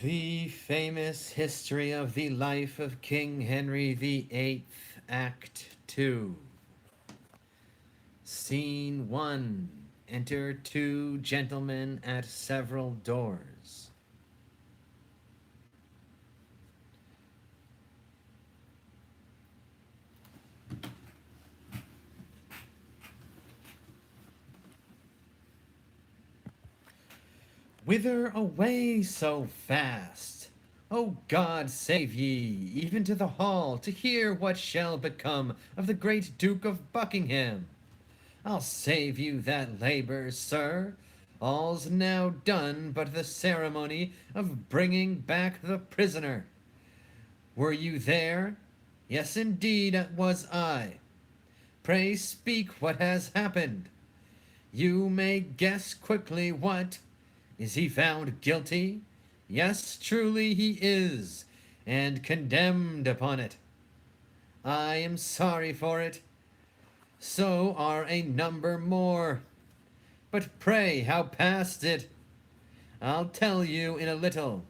The famous history of the life of King Henry VIII, Act 2. Scene 1. Enter two gentlemen at several doors. Whither away so fast? O God, save ye, even to the hall, to hear what shall become of the great Duke of Buckingham. I'll save you that labour, sir. All's now done but the ceremony of bringing back the prisoner. Were you there? Yes, indeed, was I. Pray speak what has happened. You may guess quickly what. Is he found guilty? Yes, truly he is, and condemned upon it. I am sorry for it. So are a number more. But pray, how passed it? I'll tell you in a little.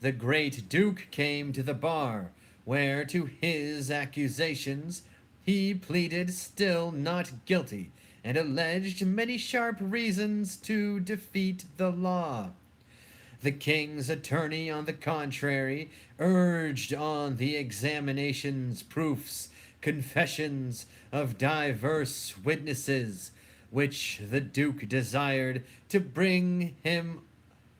The great Duke came to the bar, where to his accusations he pleaded still not guilty, and alleged many sharp reasons to defeat the law. The king's attorney, on the contrary, urged on the examinations proofs, confessions of divers witnesses, which the duke desired to bring him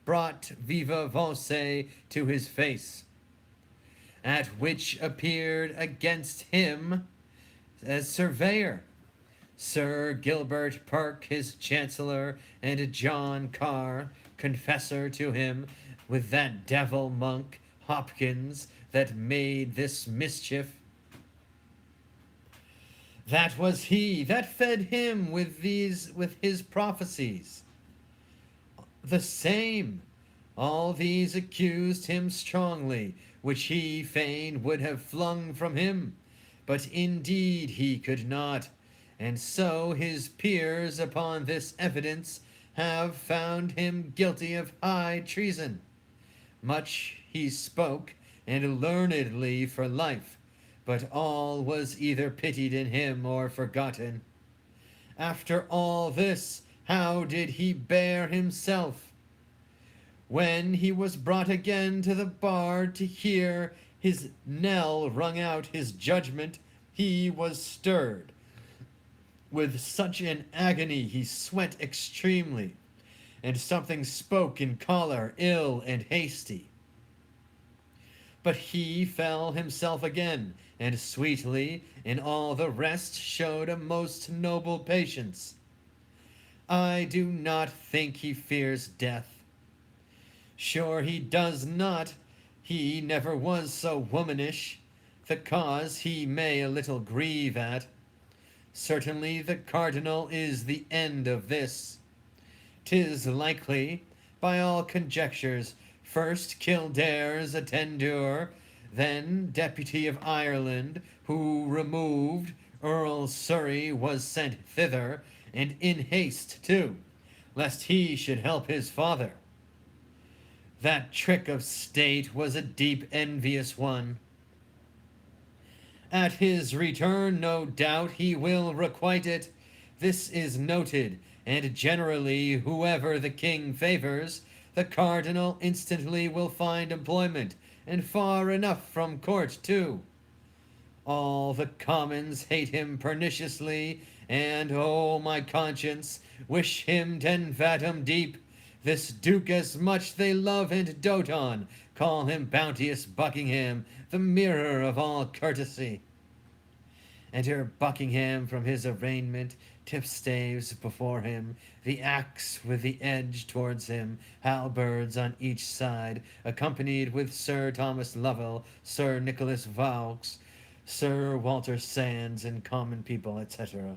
brought viva voce to his face, at which appeared against him as surveyor, Sir Gilbert Perk, his chancellor, and John Carr, confessor to him, with that devil monk, Hopkins, that made this mischief. That was he that fed him with his prophecies. The same. All these accused him strongly, which he fain would have flung from him, but indeed he could not. And so his peers upon this evidence have found him guilty of high treason. Much he spoke, and learnedly for life, but all was either pitied in him or forgotten. After all this, how did he bear himself? When he was brought again to the bar to hear his knell rung out his judgment, he was stirred. With such an agony he sweat extremely, and something spoke in choler ill and hasty. But he fell himself again, and sweetly in all the rest showed a most noble patience. I do not think he fears death. Sure he does not. He never was so womanish. The cause he may a little grieve at. Certainly the cardinal is the end of this. 'Tis likely, by all conjectures, first Kildare's attendeur, then deputy of Ireland, who removed Earl Surrey, was sent thither, and in haste too, lest he should help his father. That trick of state was a deep envious one. At his return, no doubt, he will requite it. This is noted, and generally whoever the king favors, the cardinal instantly will find employment, and far enough from court too. All the commons hate him perniciously, and, oh, my conscience, wish him 10 fathom deep. This duke as much they love and dote on, call him bounteous Buckingham, the mirror of all courtesy. Enter Buckingham from his arraignment, tipstaves before him, the axe with the edge towards him, halberds on each side, accompanied with Sir Thomas Lovell, Sir Nicholas Vaux, Sir Walter Sands, and common people, etc.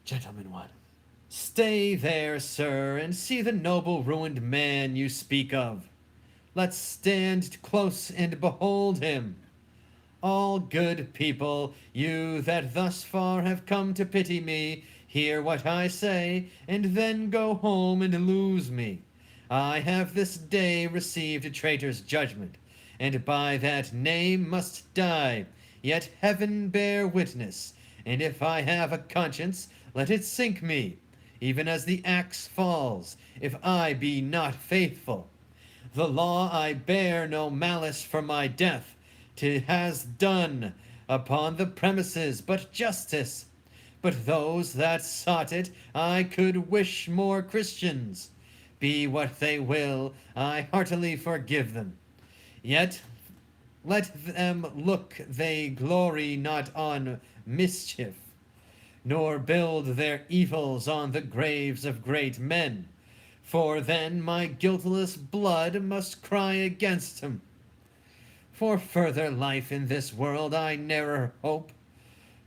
Gentleman one. Stay there, sir, and see the noble ruined man you speak of. Let's stand close and behold him. All good people, you that thus far have come to pity me, hear what I say, and then go home and lose me. I have this day received a traitor's judgment, and by that name must die. Yet heaven bear witness, and if I have a conscience, let it sink me, even as the axe falls, if I be not faithful. The law I bear no malice for my death, 'tis has done upon the premises but justice. But those that sought it I could wish more Christians. Be what they will, I heartily forgive them. Yet let them look they glory not on mischief, nor build their evils on the graves of great men. For then my guiltless blood must cry against him. For further life in this world I ne'er hope,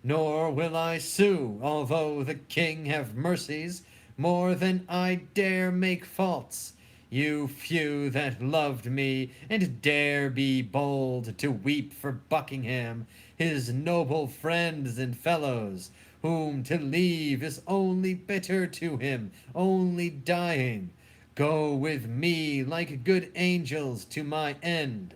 nor will I sue, although the king have mercies more than I dare make faults. You few that loved me, and dare be bold to weep for Buckingham, his noble friends and fellows, whom to leave is only bitter to him, only dying. Go with me like good angels to my end.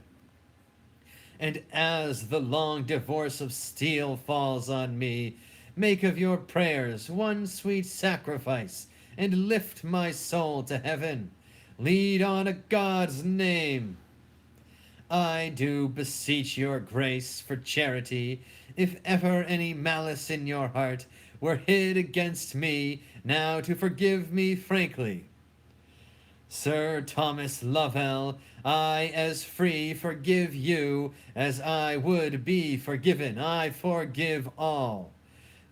And as the long divorce of steel falls on me, make of your prayers one sweet sacrifice, and lift my soul to heaven. Lead on a God's name. I do beseech your grace for charity, if ever any malice in your heart were hid against me, now to forgive me frankly. Sir Thomas Lovell, I as free forgive you as I would be forgiven. I forgive all.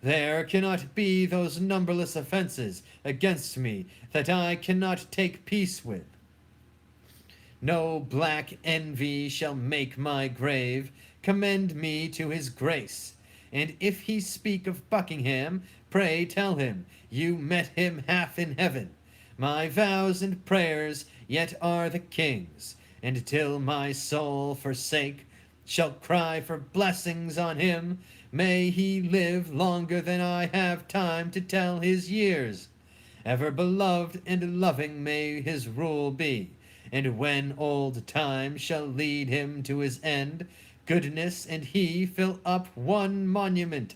There cannot be those numberless offenses against me that I cannot take peace with. No black envy shall make my grave. Commend me to his grace. And if he speak of Buckingham, pray tell him you met him half in heaven. My vows and prayers yet are the king's, and till my soul forsake, shall cry for blessings on him. May he live longer than I have time to tell his years. Ever beloved and loving may his rule be, and when old time shall lead him to his end, goodness and he fill up one monument.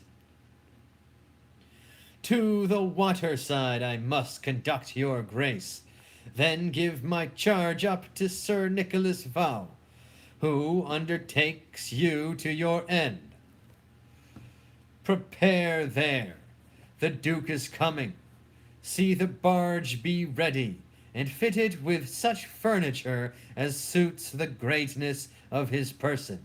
To the waterside I must conduct your grace, then give my charge up to Sir Nicholas Vow, who undertakes you to your end. Prepare there, the Duke is coming. See the barge be ready, and fit it with such furniture as suits the greatness of his person.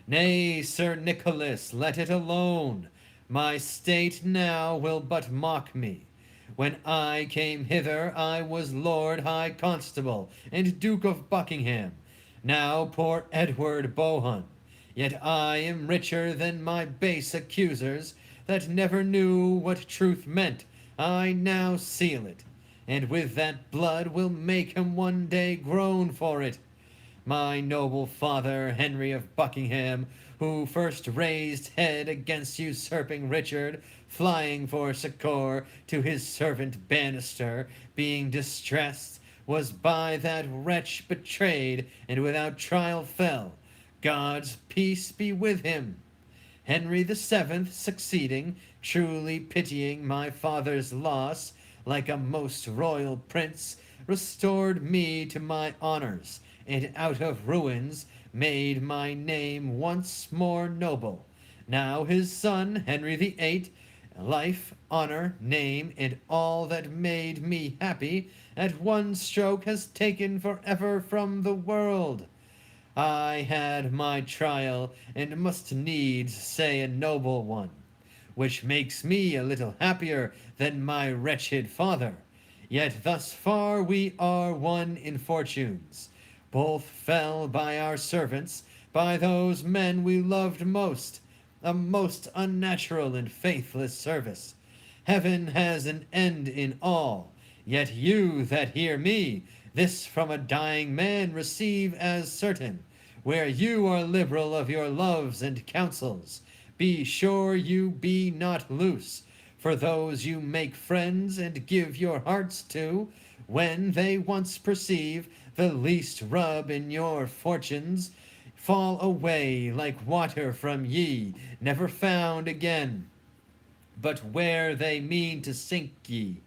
Nay, Sir Nicholas, let it alone. My state now will but mock me. When I came hither, I was Lord High Constable and Duke of Buckingham. Now poor Edward Bohun. Yet I am richer than my base accusers, that never knew what truth meant. I now seal it, and with that blood will make him one day groan for it. My noble father, Henry of Buckingham, who first raised head against usurping Richard, flying for succour to his servant Bannister, being distressed, was by that wretch betrayed, and without trial fell. God's peace be with him. Henry VII succeeding, truly pitying my father's loss, like a most royal prince, restored me to my honors, and out of ruins made my name once more noble. Now his son, Henry VIII, life, honor, name, and all that made me happy, at one stroke has taken forever from the world. I had my trial, and must needs say a noble one, which makes me a little happier than my wretched father. Yet thus far we are one in fortunes. Both fell by our servants, by those men we loved most, a most unnatural and faithless service. Heaven has an end in all, yet you that hear me, this from a dying man receive as certain. Where you are liberal of your loves and counsels, be sure you be not loose. For those you make friends and give your hearts to, when they once perceive the least rub in your fortunes, fall away like water from ye, never found again, but where they mean to sink ye.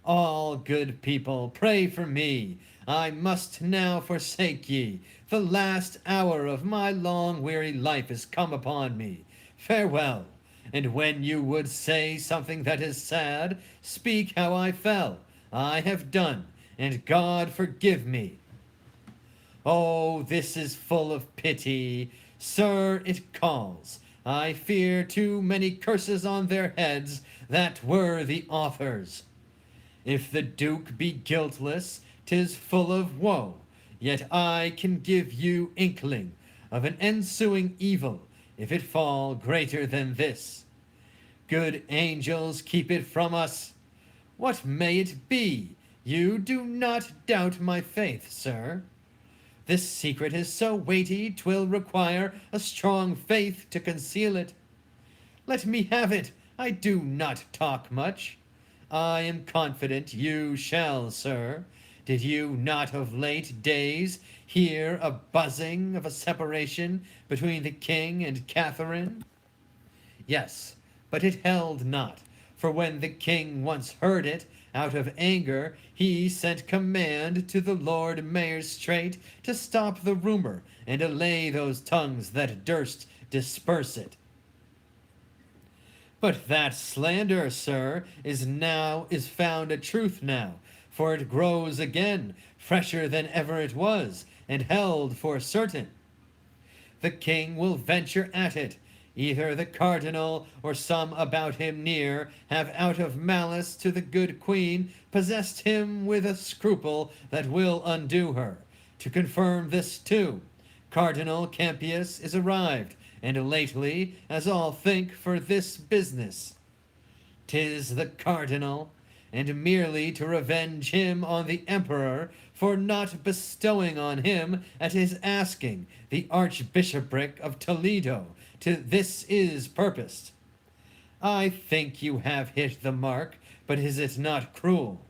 All good people, pray for me. I must now forsake ye. The last hour of my long weary life is come upon me. Farewell. And when you would say something that is sad, speak how I fell. I have done, and God forgive me. Oh, this is full of pity. Sir, it calls. I fear too many curses on their heads that were the authors. If the Duke be guiltless, 'tis full of woe, yet I can give you inkling of an ensuing evil, if it fall greater than this. Good angels, keep it from us. What may it be? You do not doubt my faith, sir. This secret is so weighty, 'twill require a strong faith to conceal it. Let me have it. I do not talk much. I am confident you shall, sir. Did you not of late days hear a buzzing of a separation between the king and Catherine? Yes, but it held not, for when the king once heard it, out of anger, he sent command to the Lord Mayor straight to stop the rumor and allay those tongues that durst disperse it. But that slander, sir, is found a truth now, for it grows again, fresher than ever it was, and held for certain. The king will venture at it. Either the cardinal or some about him near have out of malice to the good queen possessed him with a scruple that will undo her. To confirm this too, Cardinal Campius is arrived, and lately, as all think, for this business. 'Tis the cardinal, and merely to revenge him on the emperor for not bestowing on him at his asking the archbishopric of Toledo. To this is purposed. I think you have hit the mark, but is it not cruel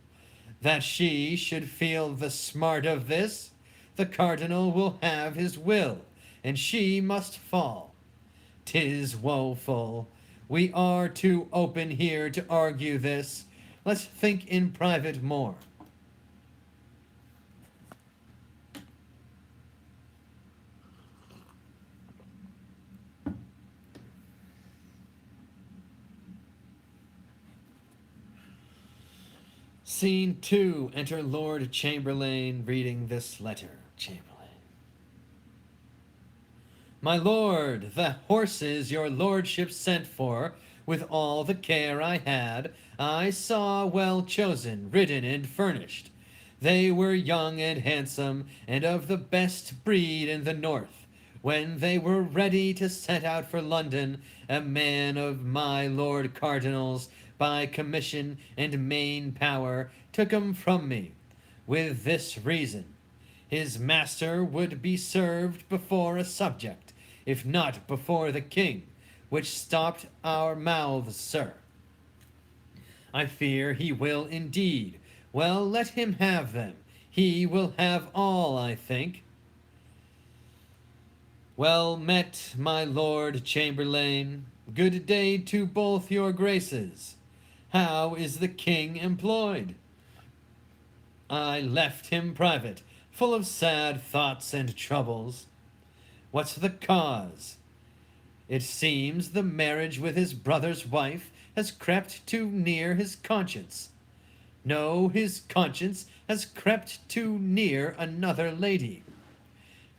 that she should feel the smart of this? The cardinal will have his will, and she must fall. 'Tis woeful. We are too open here to argue this. Let's think in private more. Scene 2. Enter Lord Chamberlain reading this letter. Chamberlain. My lord, the horses your lordship sent for, with all the care I had, I saw well chosen, ridden, and furnished. They were young and handsome, and of the best breed in the north. When they were ready to set out for London, a man of my lord cardinal's, by commission and main power, took 'em from me, with this reason: his master would be served before a subject, if not before the king, which stopped our mouths, sir. I fear he will indeed. Well, let him have them. He will have all, I think. Well met, my lord Chamberlain. Good day to both your graces. How is the king employed? I left him private, full of sad thoughts and troubles. What's the cause? It seems the marriage with his brother's wife has crept too near his conscience. No, his conscience has crept too near another lady.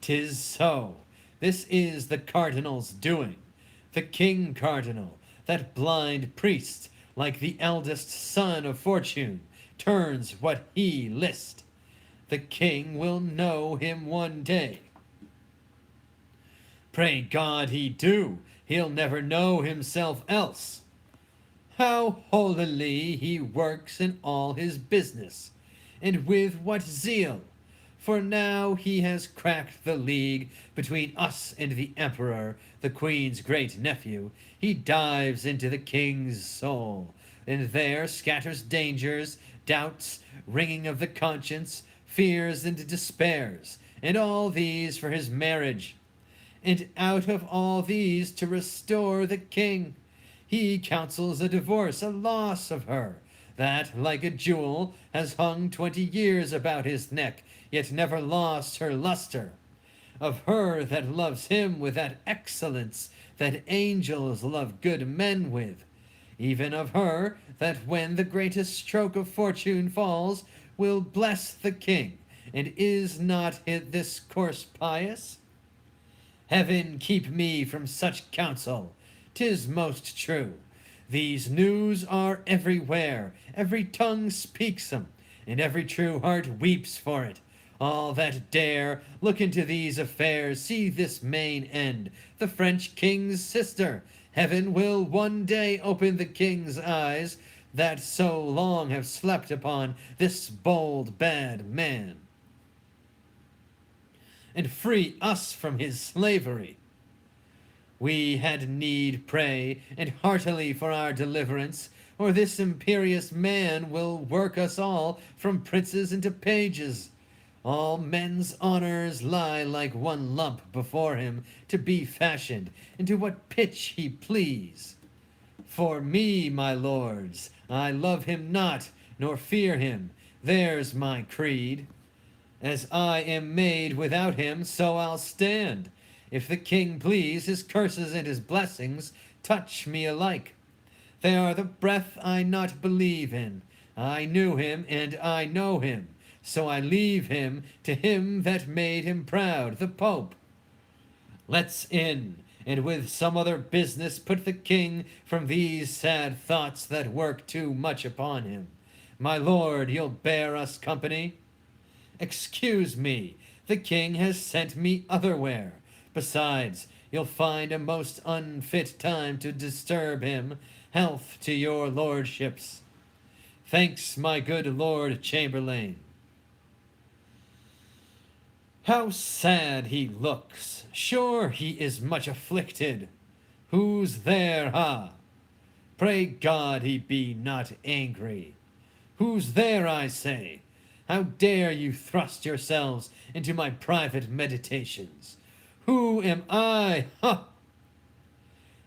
'Tis so. This is the cardinal's doing. The king cardinal, that blind priest, like the eldest son of fortune, turns what he list. The king will know him one day. Pray God he do. He'll never know himself else. How holily he works in all his business, and with what zeal! For now he has cracked the league between us and the emperor, the queen's great nephew. He dives into the king's soul, and there scatters dangers doubts, wringing of the conscience, fears and despairs, and all these for his marriage. And out of all these to restore the king, he counsels a divorce, a loss of her, that, like a jewel, has hung 20 years about his neck, yet never lost her lustre. Of her that loves him with that excellence that angels love good men with, even of her that when the greatest stroke of fortune falls, will bless the king, and is not this course pious? Heaven keep me from such counsel, 'tis most true. These news are everywhere, every tongue speaks 'em, and every true heart weeps for it. All that dare look into these affairs see this main end, the French king's sister. Heaven will one day open the king's eyes that so long have slept upon this bold bad man, and free us from his slavery. We had need pray and heartily for our deliverance, or this imperious man will work us all from princes into pages. All men's honors lie like one lump before him, to be fashioned into what pitch he please. For me, my lords, I love him not, nor fear him, there's my creed. As I am made without him, so I'll stand. If the king please, his curses and his blessings touch me alike. They are the breath I not believe in. I knew him, and I know him. So I leave him to him that made him proud, the Pope. Let's in, and with some other business put the king from these sad thoughts that work too much upon him. My lord, you'll bear us company? Excuse me, the king has sent me otherwhere. Besides, you'll find a most unfit time to disturb him. Health to your lordships. Thanks, my good Lord Chamberlain. How sad he looks! Sure he is much afflicted. Who's there, ha? Pray God he be not angry. Who's there, I say? How dare you thrust yourselves into my private meditations? Who am I? Ha!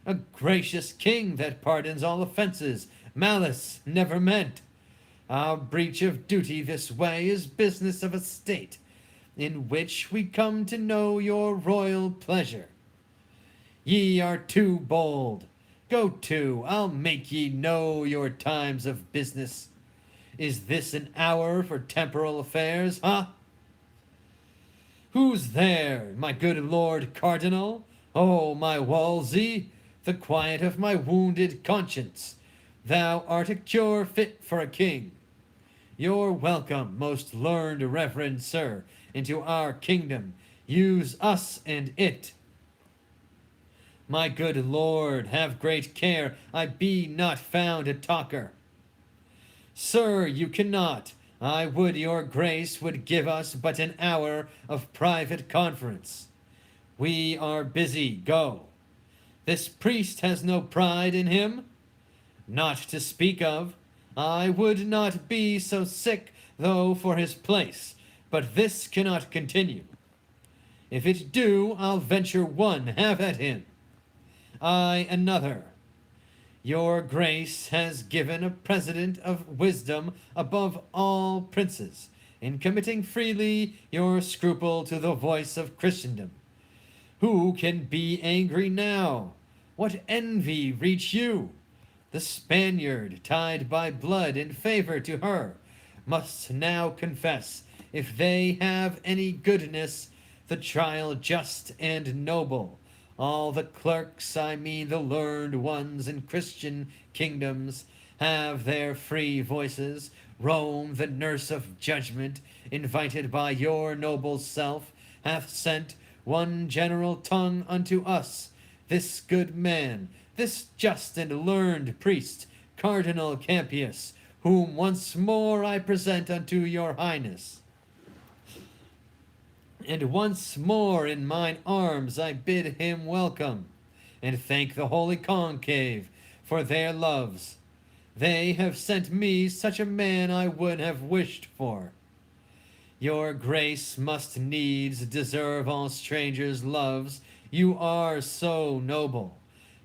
A gracious king that pardons all offenses, malice never meant. Our breach of duty this way is business of a state, in which we come to know your royal pleasure. Ye are too bold. Go to, I'll make ye know your times of business. Is this an hour for temporal affairs, huh? Who's there, my good Lord Cardinal? Oh, my Wolsey, the quiet of my wounded conscience. Thou art a cure fit for a king. You're welcome, most learned reverend sir, into our kingdom. Use us and it. My good lord, have great care I be not found a talker. Sir, you cannot. I would your grace would give us but an hour of private conference. We are busy, go. This priest has no pride in him? Not to speak of. I would not be so sick, though, for his place, but this cannot continue. If it do, I'll venture one, have at him. I another. Your grace has given a president of wisdom above all princes, in committing freely your scruple to the voice of Christendom. Who can be angry now? What envy reach you? The Spaniard, tied by blood in favor to her, must now confess, if they have any goodness, the trial just and noble. All the clerks, I mean the learned ones in Christian kingdoms, have their free voices. Rome, the nurse of judgment, invited by your noble self, hath sent one general tongue unto us, this good man, this just and learned priest, Cardinal Campius, whom once more I present unto your highness. And once more in mine arms I bid him welcome, and thank the holy conclave for their loves. They have sent me such a man I would have wished for. Your grace must needs deserve all strangers' loves. You are so noble.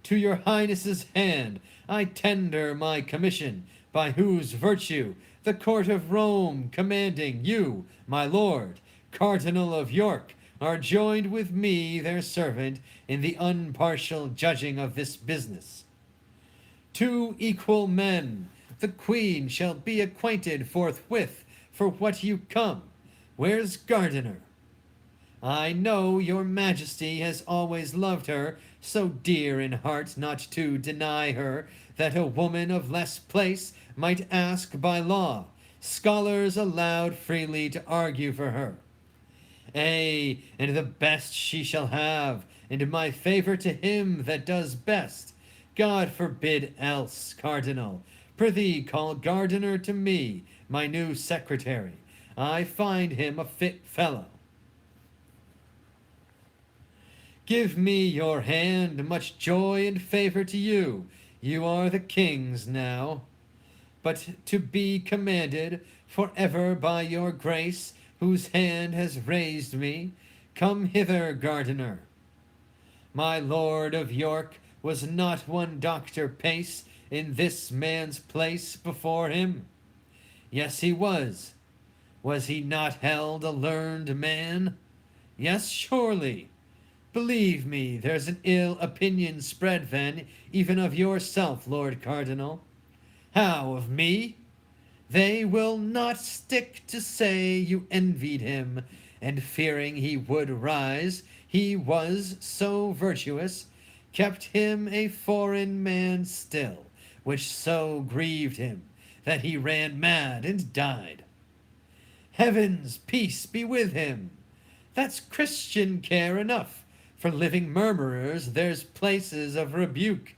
To your highness's hand I tender my commission, by whose virtue the court of Rome commanding you, my lord, Cardinal of York, are joined with me, their servant, in the unpartial judging of this business. Two equal men, the queen shall be acquainted forthwith for what you come. Where's Gardiner? I know your majesty has always loved her, so dear in heart not to deny her, that a woman of less place might ask by law, scholars allowed freely to argue for her. Ay, and the best she shall have, and my favour to him that does best. God forbid else, Cardinal. Prithee call Gardiner to me, my new secretary. I find him a fit fellow. Give me your hand, much joy and favour to you. You are the king's now. But to be commanded for ever by your grace, whose hand has raised me, come hither, Gardiner. My lord of York was not one Dr. Pace in this man's place before him. Yes, he was. Was he not held a learned man? Yes, surely. Believe me, there's an ill opinion spread then, even of yourself, Lord Cardinal. How, of me? They will not stick to say you envied him, and fearing he would rise, he was so virtuous, kept him a foreign man still, which so grieved him, that he ran mad and died. Heaven's peace be with him! That's Christian care enough. For living murmurers there's places of rebuke.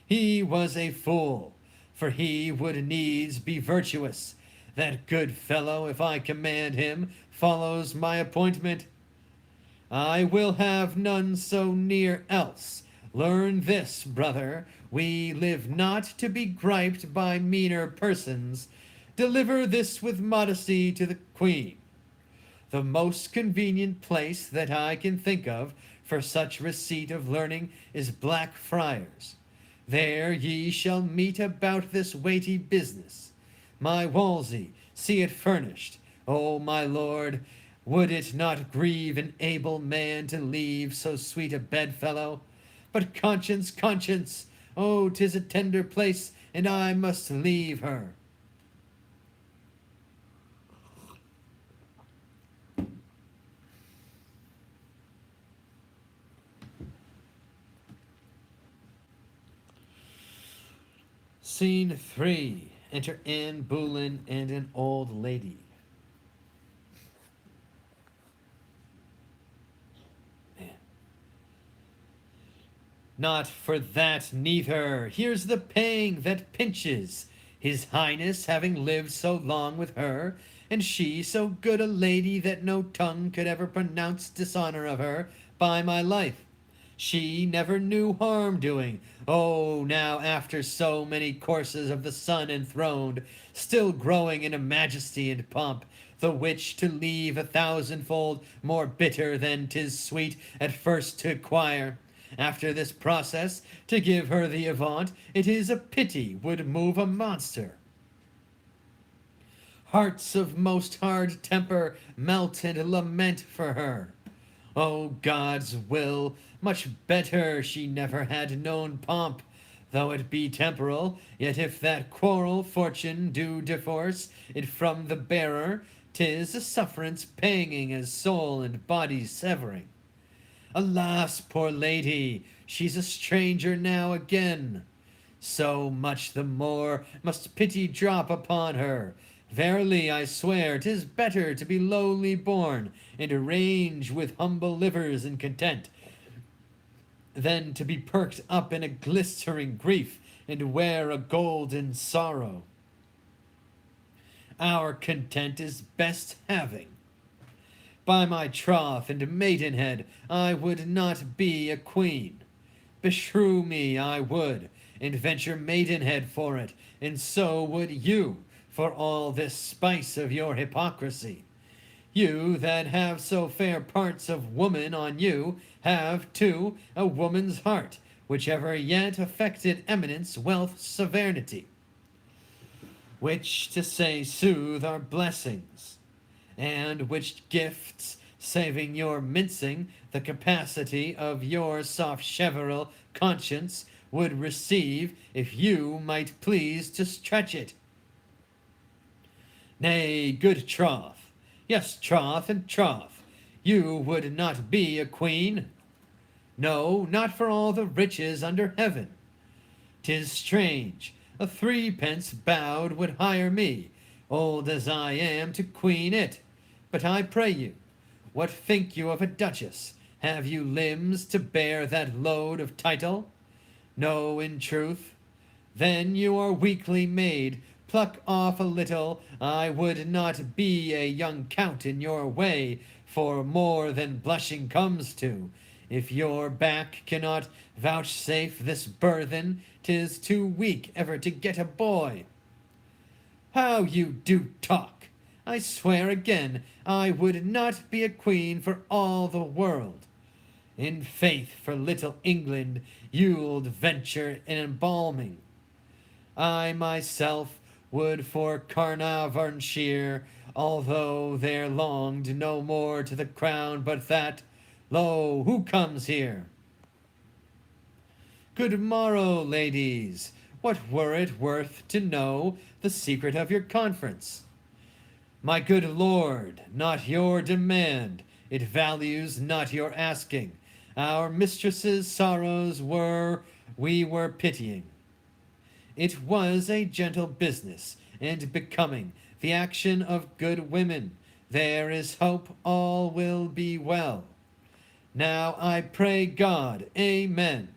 He was a fool, for he would needs be virtuous. That good fellow, if I command him, follows my appointment. I will have none so near else. Learn this, brother, we live not to be griped by meaner persons. Deliver this with modesty to the queen. The most convenient place that I can think of for such receipt of learning is Blackfriars. There ye shall meet about this weighty business. My Wolsey, see it furnished. O my lord, would it not grieve an able man to leave so sweet a bedfellow? But conscience, conscience, oh, 'tis a tender place, and I must leave her. Scene 3. Enter Anne Boleyn and an old lady. Man. Not for that neither. Here's the pang that pinches. His Highness having lived so long with her, and she so good a lady that no tongue could ever pronounce dishonour of her, by my life. She never knew harm doing. Oh, now after so many courses of the sun enthroned, still growing in a majesty and pomp, the which to leave 1,000-fold more bitter than 'tis sweet at first to acquire. After this process, to give her the avant, it is a pity would move a monster. Hearts of most hard temper melt and lament for her. O God's will, much better she never had known pomp, though it be temporal, yet if that quarrel fortune do divorce it from the bearer, 'tis a sufferance panging as soul and body severing. Alas, poor lady, she's a stranger now again. So much the more must pity drop upon her. Verily, I swear, 'tis better to be lowly born, and range with humble livers in content, than to be perked up in a glistering grief, and wear a golden sorrow. Our content is best having. By my troth and maidenhead, I would not be a queen. Beshrew me, I would, and venture maidenhead for it, and so would you, for all this spice of your hypocrisy. You that have so fair parts of woman on you, have, too, a woman's heart, which ever yet affected eminence, wealth, sovereignty, which to say sooth are blessings, and which gifts, saving your mincing, the capacity of your soft cheveril conscience would receive, if you might please to stretch it. Nay, good troth, yes, troth and troth, you would not be a queen. No, not for all the riches under heaven. 'Tis strange, a threepence bowed would hire me, old as I am, to queen it. But I pray you, what think you of a duchess? Have you limbs to bear that load of title? No, in truth. Then you are weakly made. Pluck off a little. I would not be a young count in your way, for more than blushing comes to. If your back cannot vouchsafe this burthen, 'tis too weak ever to get a boy. How you do talk! I swear again, I would not be a queen for all the world. In faith, for little England you'ld venture in embalming. I myself would for Carnarvonshire, although there longed no more to the crown but that. Lo, who comes here? Good morrow, ladies. What were it worth to know the secret of your conference? My good lord, not your demand, it values not your asking. Our mistress's sorrows we were pitying. It was a gentle business, and becoming the action of good women. There is hope all will be well. Now I pray God, amen.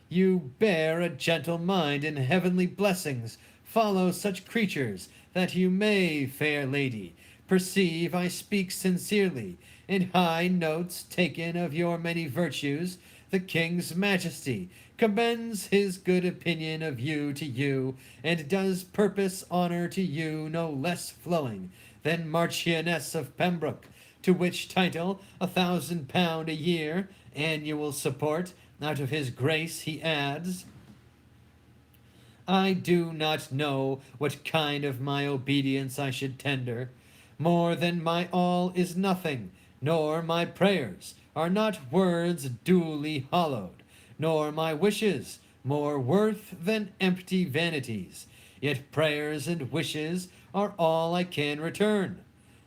You bear a gentle mind, and heavenly blessings follow such creatures, that you may, fair lady, perceive I speak sincerely. In high notes taken of your many virtues, the king's majesty commends his good opinion of you to you, and does purpose honor to you no less flowing than Marchioness of Pembroke, to which title £1,000 a year annual support out of his grace he adds. I do not know what kind of my obedience I should tender. More than my all is nothing, nor my prayers are not words duly hollowed, nor my wishes more worth than empty vanities. Yet prayers and wishes are all I can return.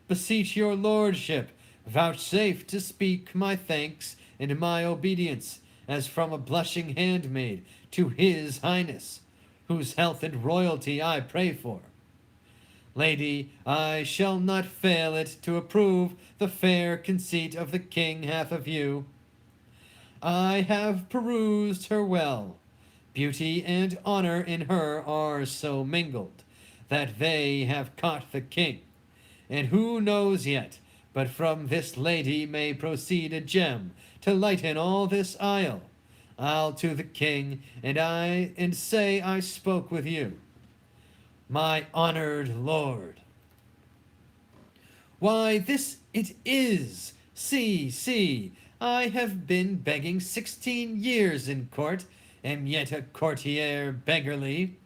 Beseech your lordship, vouchsafe to speak my thanks and my obedience, as from a blushing handmaid to his highness, whose health and royalty I pray for. Lady, I shall not fail it to approve the fair conceit of the king hath of you. I have perused her well. Beauty and honor in her are so mingled, that they have caught the king. And who knows yet, but from this lady may proceed a gem to lighten all this isle. I'll to the king, and say I spoke with you. My honored lord. Why, this it is. See, I have been begging 16 years in court, am yet a courtier beggarly,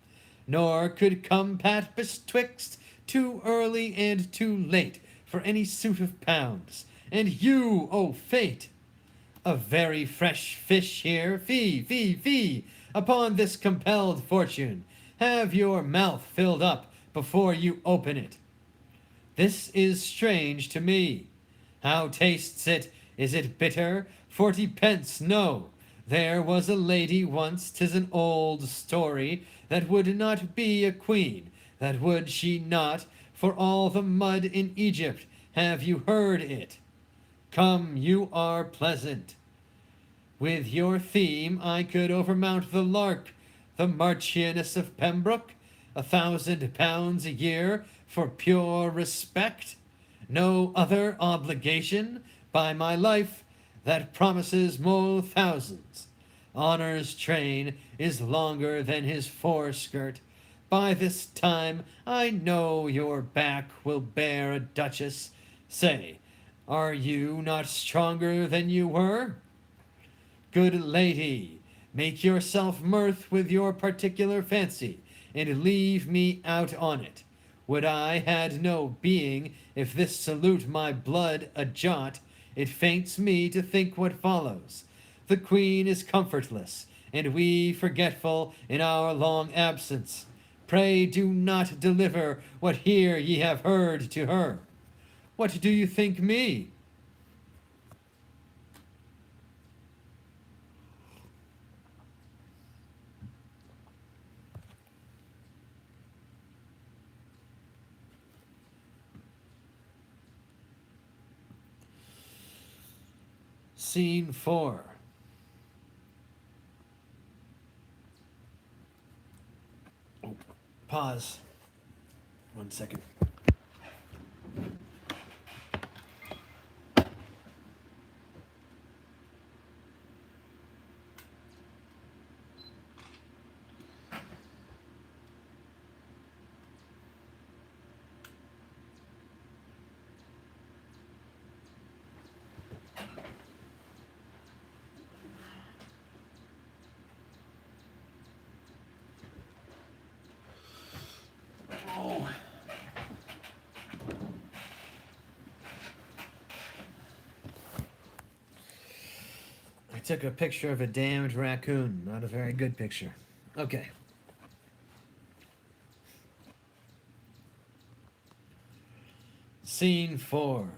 nor could compat betwixt too early and too late for any suit of pounds. And you, O fate, a very fresh fish here, fee, upon this compelled fortune. Have your mouth filled up before you open it. This is strange to me. How tastes it? Is it bitter? 40 pence, no. There was a lady once, 'tis an old story, that would not be a queen, that would she not, for all the mud in Egypt. Have you heard it? Come, you are pleasant. With your theme I could overmount the lark. The Marchioness of Pembroke, £1,000 a year for pure respect. No other obligation, by my life, that promises more thousands. Honor's train is longer than his foreskirt. By this time I know your back will bear a duchess. Say, are you not stronger than you were? Good lady, make yourself mirth with your particular fancy, and leave me out on it. Would I had no being, if this salute my blood a jot, it faints me to think what follows. The queen is comfortless, and we forgetful in our long absence. Pray do not deliver what here ye have heard to her. What do you think me? Scene 4. Oh, pause. 1 second. Oh. I took a picture of a damned raccoon. Not a very good picture. Okay. Scene 4.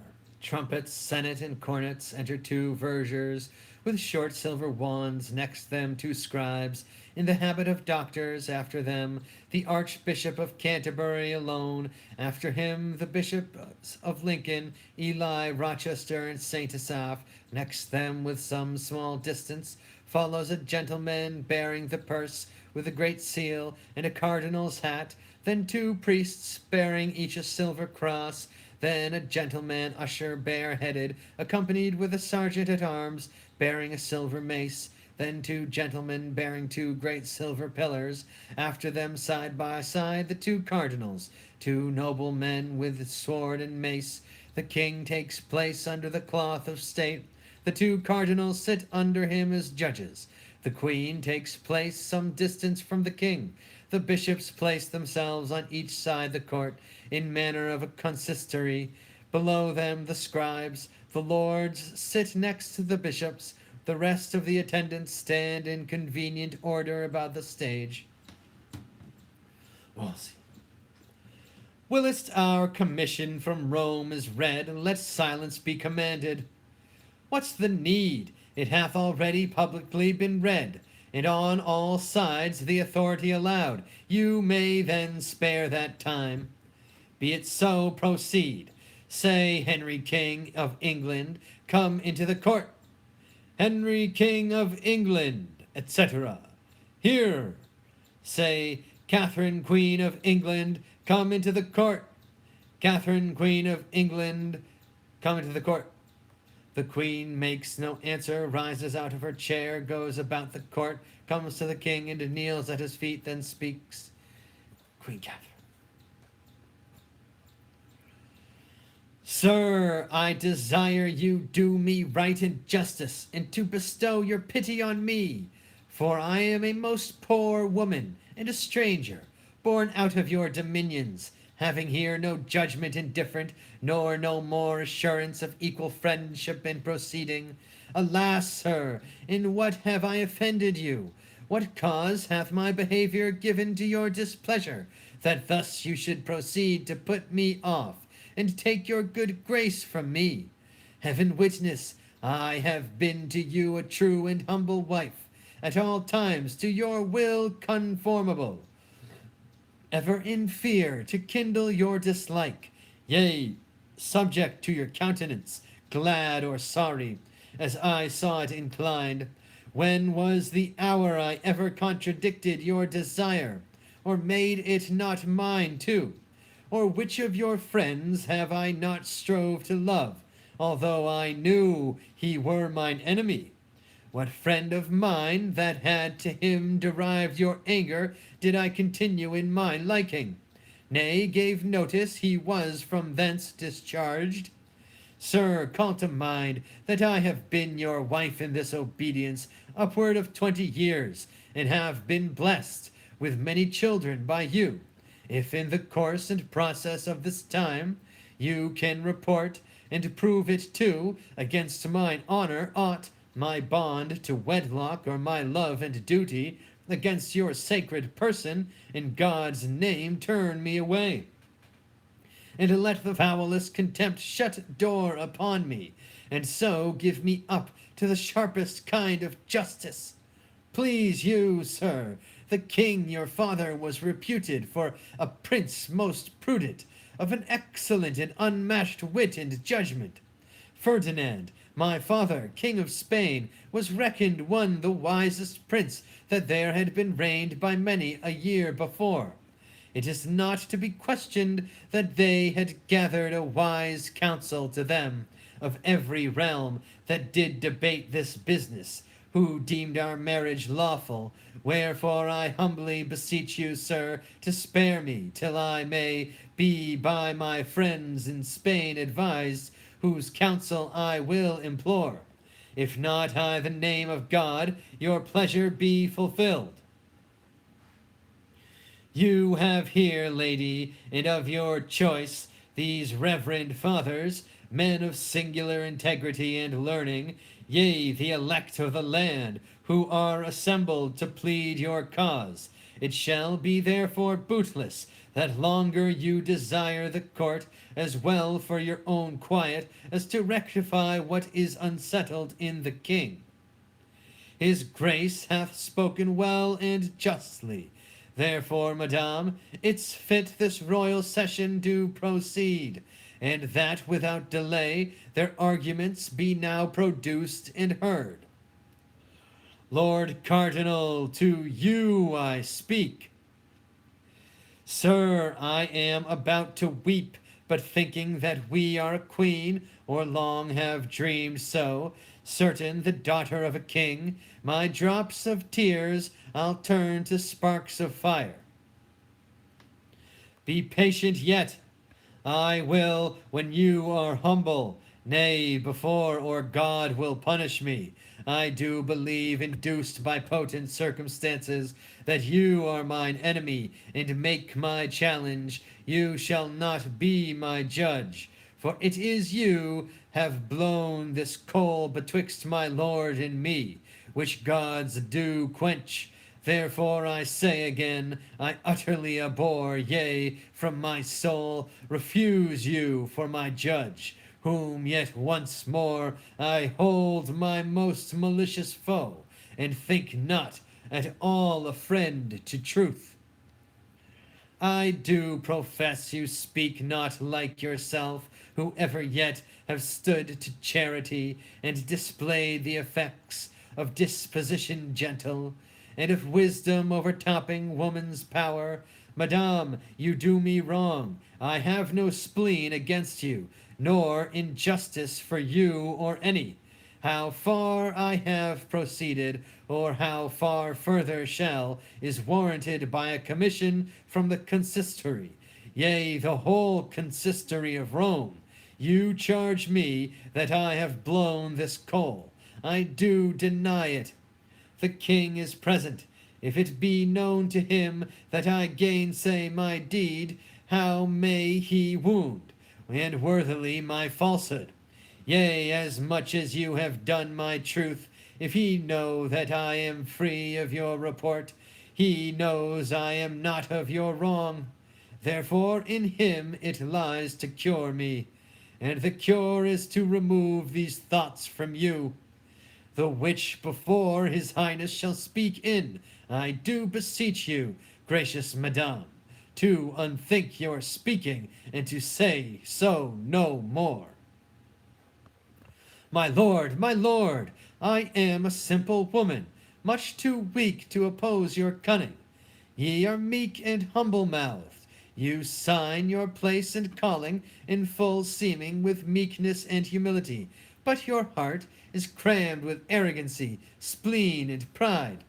Trumpets, senate, and cornets enter 2 vergers with short silver wands, next them 2 scribes, in the habit of doctors, after them the Archbishop of Canterbury alone, after him the Bishops of Lincoln, Ely, Rochester, and St. Asaph, next them with some small distance follows a gentleman bearing the purse with a great seal and a cardinal's hat, then 2 priests bearing each a silver cross, then a gentleman usher bareheaded, accompanied with a sergeant at arms bearing a silver mace, then 2 gentlemen bearing 2 great silver pillars, after them side by side the 2 cardinals, 2 noble men with sword and mace. The king takes place under the cloth of state, the 2 cardinals sit under him as judges. The queen takes place some distance from the king. The bishops place themselves on each side the court, in manner of a consistory. Below them the scribes, the lords sit next to the bishops, the rest of the attendants stand in convenient order about the stage. Wolsey. Whilst our commission from Rome is read, let silence be commanded. What's the need? It hath already publicly been read, and on all sides the authority allowed. You may then spare that time. Be it so, proceed. Say, Henry King of England, come into the court. Henry King of England, etc. Here. Say, Catherine Queen of England, come into the court. Catherine Queen of England, come into the court. The queen makes no answer, rises out of her chair, goes about the court, comes to the king and kneels at his feet, then speaks. Queen Catherine. Sir, I desire you do me right and justice, and to bestow your pity on me, for I am a most poor woman, and a stranger, born out of your dominions, having here no judgment indifferent, nor no more assurance of equal friendship in proceeding. Alas, sir, in what have I offended you? What cause hath my behavior given to your displeasure, that thus you should proceed to put me off, and take your good grace from me? Heaven witness, I have been to you a true and humble wife, at all times to your will conformable, ever in fear to kindle your dislike, yea, subject to your countenance, glad or sorry, as I saw it inclined. When was the hour I ever contradicted your desire, or made it not mine too? Or which of your friends have I not strove to love, although I knew he were mine enemy? What friend of mine that had to him derived your anger did I continue in my liking? Nay, gave notice he was from thence discharged? Sir, call to mind that I have been your wife in this obedience upward of 20 years, and have been blessed with many children by you. If in the course and process of this time you can report and prove it too against mine honor aught, my bond to wedlock or my love and duty against your sacred person, in God's name turn me away, and let the foulest contempt shut door upon me, and so give me up to the sharpest kind of justice. Please you, sir, the king your father was reputed for a prince most prudent, of an excellent and unmatched wit and judgment. Ferdinand, my father, king of Spain, was reckoned one the wisest prince that there had been reigned by many a year before. It is not to be questioned that they had gathered a wise council to them of every realm that did debate this business, who deemed our marriage lawful. Wherefore I humbly beseech you, sir, to spare me till I may be by my friends in Spain advised, whose counsel I will implore. If not, I the name of God, your pleasure be fulfilled. You have here, lady, and of your choice, these reverend fathers, men of singular integrity and learning, yea, the elect of the land, who are assembled to plead your cause. It shall be therefore bootless that longer you desire the court, as well for your own quiet as to rectify what is unsettled in the king. His grace hath spoken well and justly. Therefore, madame, it's fit this royal session do proceed, and that without delay their arguments be now produced and heard. Lord Cardinal, to you I speak. Sir, I am about to weep, but thinking that we are a queen, or long have dreamed so, certain the daughter of a king, my drops of tears I'll turn to sparks of fire. Be patient yet. I will, when you are humble, nay, before or God will punish me. I do believe, induced by potent circumstances, that you are mine enemy, and make my challenge. You shall not be my judge, for it is you have blown this coal betwixt my lord and me, which gods do quench. Therefore I say again, I utterly abhor, yea, from my soul refuse you for my judge, whom yet once more I hold my most malicious foe, and think not at all a friend to truth. I do profess you speak not like yourself, who ever yet have stood to charity, and displayed the effects of disposition gentle, and of wisdom overtopping woman's power. Madame, you do me wrong. I have no spleen against you, nor injustice for you or any. How far I have proceeded, or how far further shall, is warranted by a commission from the consistory, yea, the whole consistory of Rome. You charge me that I have blown this coal. I do deny it. The king is present. If it be known to him that I gainsay my deed, how may he wound, and worthily, my falsehood? Yea, as much as you have done my truth, if he know that I am free of your report, he knows I am not of your wrong. Therefore in him it lies to cure me, and the cure is to remove these thoughts from you, the which before his highness shall speak in, I do beseech you, gracious madame, to unthink your speaking, and to say so no more. My lord, I am a simple woman, much too weak to oppose your cunning. Ye are meek and humble-mouthed. You sign your place and calling in full seeming with meekness and humility. but your heart is crammed with arrogancy, spleen, and pride.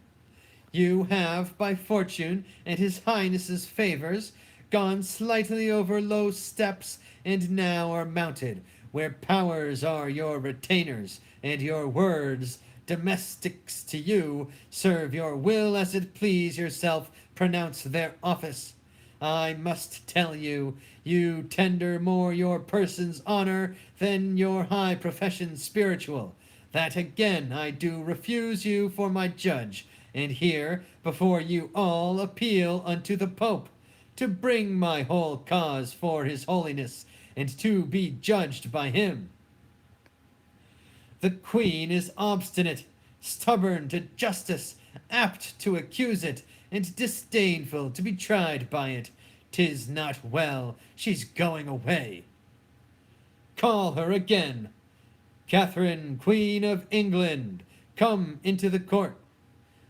You have, by fortune and his highness's favors, gone slightly over low steps, and now are mounted, where powers are your retainers, and your words, domestics to you, serve your will as it please yourself, pronounce their office. I must tell you, you tender more your person's honor than your high profession spiritual. That again I do refuse you for my judge, and here before you all appeal unto the Pope, to bring my whole cause for his holiness, and to be judged by him. The queen is obstinate, stubborn to justice, apt to accuse it, and disdainful to be tried by it. 'Tis not well, she's going away. Call her again. Catherine, Queen of England, come into the court.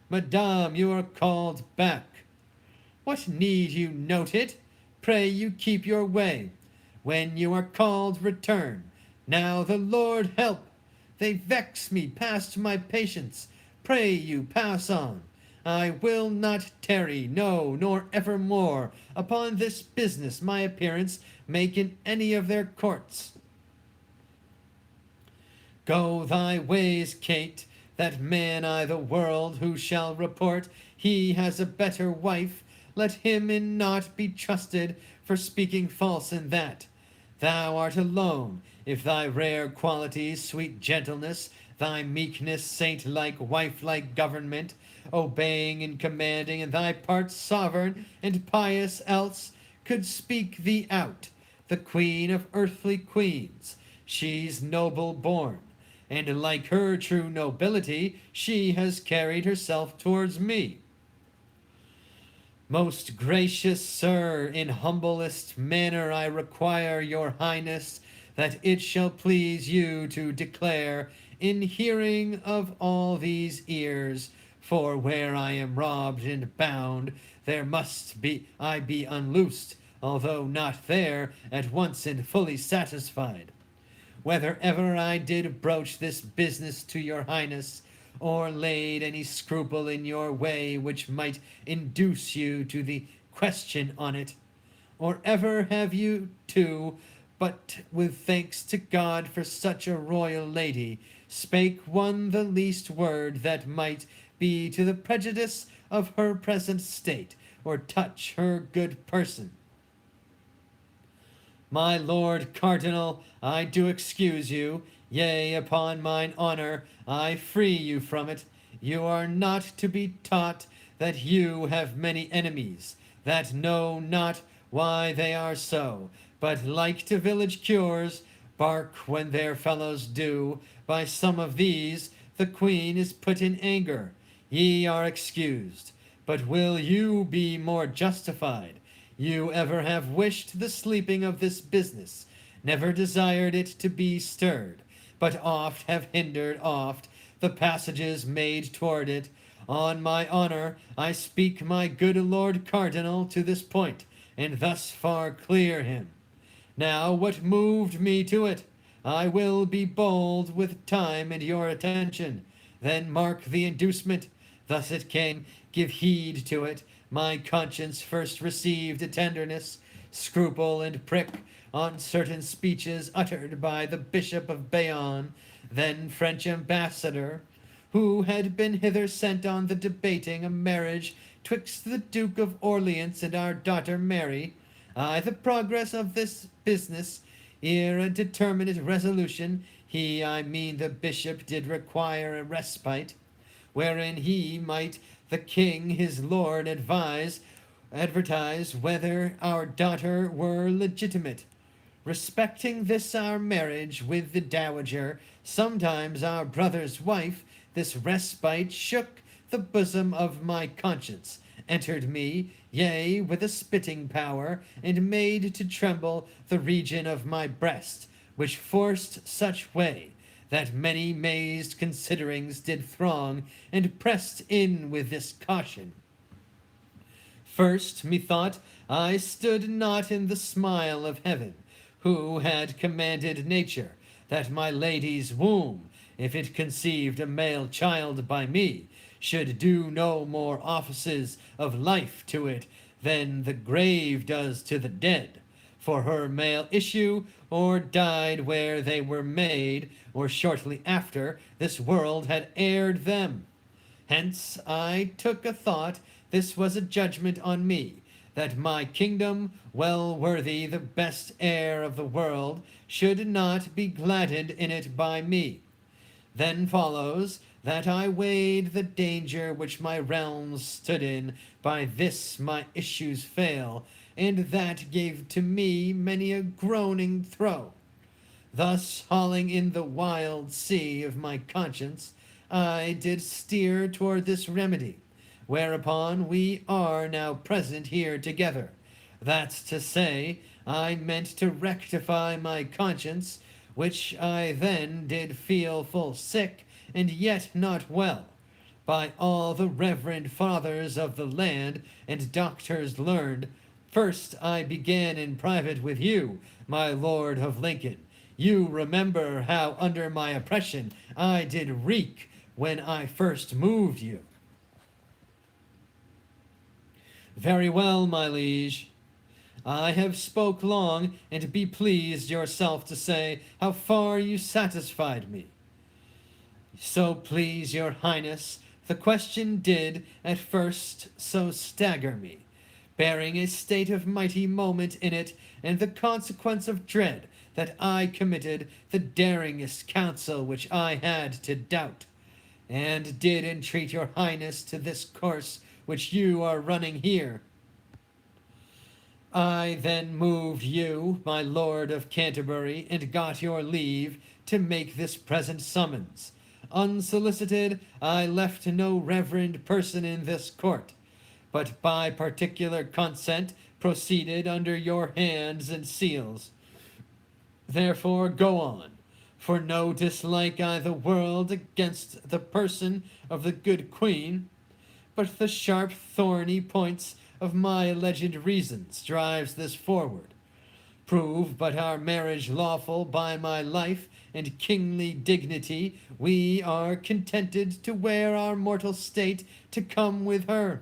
Madame, you are called back. What need you note it? Pray you keep your way. When you are called, return. Now the Lord help. They vex me past my patience. Pray you pass on. I will not tarry, no, nor evermore, upon this business my appearance make in any of their courts. Go thy ways, Kate, that man I the world who shall report he has a better wife, let him in naught be trusted for speaking false in that. Thou art alone, if thy rare qualities, sweet gentleness, thy meekness, saint-like, wife-like government, obeying and commanding, and thy parts sovereign and pious else, could speak thee out, the queen of earthly queens. She's noble born, and like her true nobility, she has carried herself towards me. Most gracious sir, in humblest manner I require your highness that it shall please you to declare in hearing of all these ears, for where I am robbed and bound, there must be I be unloosed, although not there at once and fully satisfied. Whether ever I did broach this business to your highness, or laid any scruple in your way which might induce you to the question on it, or ever have you too, but with thanks to God for such a royal lady, spake one the least word that might be to the prejudice of her present state, or touch her good person. My lord cardinal, I do excuse you, yea, upon mine honor, I free you from it. You are not to be taught that you have many enemies, that know not why they are so, but like to village cures, bark when their fellows do. By some of these the queen is put in anger. Ye are excused. But will you be more justified? You ever have wished the sleeping of this business, never desired it to be stirred, but oft have hindered oft the passages made toward it. On my honor, I speak my good lord cardinal to this point, and thus far clear him. Now what moved me to it? I will be bold with time and your attention. Then mark the inducement. Thus it came, give heed to it. My conscience first received a tenderness, scruple, and prick on certain speeches uttered by the Bishop of Bayonne, then French ambassador, who had been hither sent on the debating a marriage twixt the Duke of Orleans and our daughter Mary. The progress of this business, ere a determinate resolution, he, I mean the bishop, did require a respite, wherein he might the king his lord advertise whether our daughter were legitimate. Respecting this our marriage with the dowager, sometimes our brother's wife, this respite shook the bosom of my conscience, entered me, yea, with a spitting power, and made to tremble the region of my breast, which forced such way, that many mazed considerings did throng, and pressed in with this caution. First, methought, I stood not in the smile of heaven, who had commanded nature, that my lady's womb, if it conceived a male child by me, should do no more offices of life to it than the grave does to the dead, for her male issue, or died where they were made, or shortly after this world had aired them. Hence I took a thought this was a judgment on me, that my kingdom, well worthy the best heir of the world, should not be gladdened in it by me. Then follows that I weighed the danger which my realms stood in, by this my issues fail, and that gave to me many a groaning throe. Thus hauling in the wild sea of my conscience, I did steer toward this remedy, whereupon we are now present here together. That's to say, I meant to rectify my conscience, which I then did feel full sick, and yet not well, by all the reverend fathers of the land and doctors learned. First I began in private with you, my Lord of Lincoln. You remember how under my oppression I did wreak when I first moved you. Very well, my liege. I have spoke long, and be pleased yourself to say how far you satisfied me. So please your highness, the question did at first so stagger me, bearing a state of mighty moment in it, and the consequence of dread that I committed the daringest counsel which I had to doubt, and did entreat your highness to this course which you are running here. I then moved you, my Lord of Canterbury, and got your leave to make this present summons. Unsolicited, I left no reverend person in this court, but by particular consent proceeded under your hands and seals. Therefore go on, for no dislike I the world against the person of the good queen, but the sharp thorny points of my alleged reasons drives this forward. Prove but our marriage lawful by my life and kingly dignity, we are contented to wear our mortal state to come with her,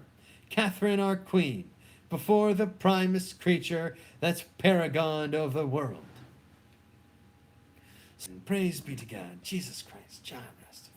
Catherine our queen, before the primest creature that's paragon of the world. Praise be to God, Jesus Christ, John rest.